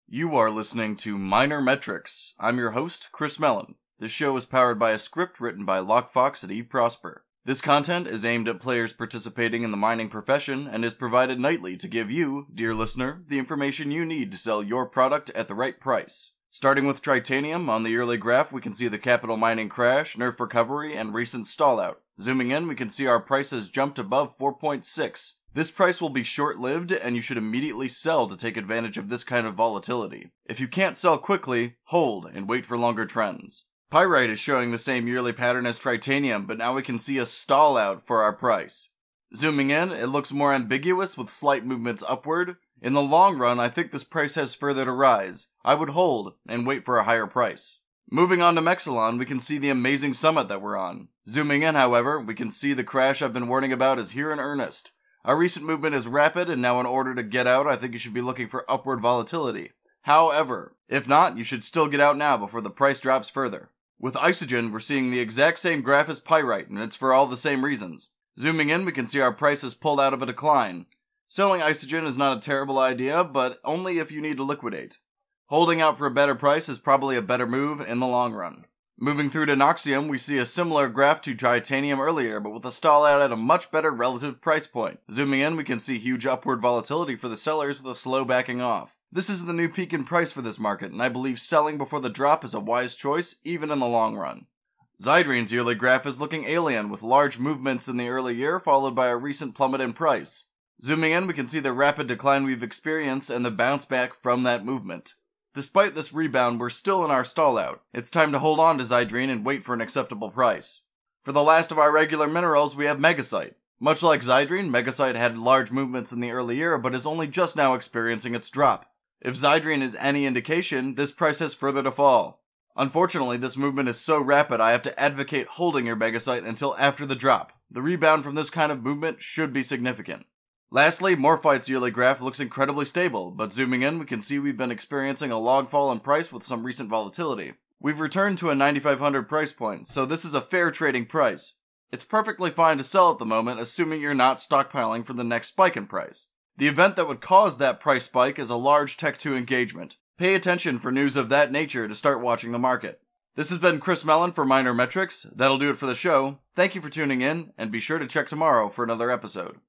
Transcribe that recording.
You are listening to Minor Metrics. I'm your host, Chris Melan. This show is powered by a script written by LockFox at Eve Prosper. This content is aimed at players participating in the mining profession and is provided nightly to give you, dear listener, the information you need to sell your product at the right price. Starting with Tritanium, on the early graph we can see the capital mining crash, nerf recovery, and recent stallout. Zooming in, we can see our price has jumped above 4.6. This price will be short-lived, and you should immediately sell to take advantage of this kind of volatility. If you can't sell quickly, hold and wait for longer trends. Pyrite is showing the same yearly pattern as Tritanium, but now we can see a stall out for our price. Zooming in, it looks more ambiguous with slight movements upward. In the long run, I think this price has further to rise. I would hold and wait for a higher price. Moving on to Melan, we can see the amazing summit that we're on. Zooming in, however, we can see the crash I've been warning about is here in earnest. Our recent movement is rapid, and now in order to get out, I think you should be looking for upward volatility. However, if not, you should still get out now before the price drops further. With Isagen, we're seeing the exact same graph as Pyrite, and it's for all the same reasons. Zooming in, we can see our price has pulled out of a decline. Selling Isagen is not a terrible idea, but only if you need to liquidate. Holding out for a better price is probably a better move in the long run. Moving through to Nexen, we see a similar graph to Tritanium earlier, but with a stall out at a much better relative price point. Zooming in, we can see huge upward volatility for the sellers with a slow backing off. This is the new peak in price for this market, and I believe selling before the drop is a wise choice, even in the long run. Isagen's yearly graph is looking alien, with large movements in the early year, followed by a recent plummet in price. Zooming in, we can see the rapid decline we've experienced and the bounce back from that movement. Despite this rebound, we're still in our stall out. It's time to hold on to Isagen and wait for an acceptable price. For the last of our regular minerals, we have Megasite. Much like Isagen, Megasite had large movements in the early year, but is only just now experiencing its drop. If Isagen is any indication, this price has further to fall. Unfortunately, this movement is so rapid I have to advocate holding your Megasite until after the drop. The rebound from this kind of movement should be significant. Lastly, Morphite's yearly graph looks incredibly stable, but zooming in we can see we've been experiencing a log fall in price with some recent volatility. We've returned to a 9,500 price point, so this is a fair trading price. It's perfectly fine to sell at the moment, assuming you're not stockpiling for the next spike in price. The event that would cause that price spike is a large Tech 2 engagement. Pay attention for news of that nature to start watching the market. This has been Chris Melan for Minor Metrics. That'll do it for the show. Thank you for tuning in, and be sure to check tomorrow for another episode.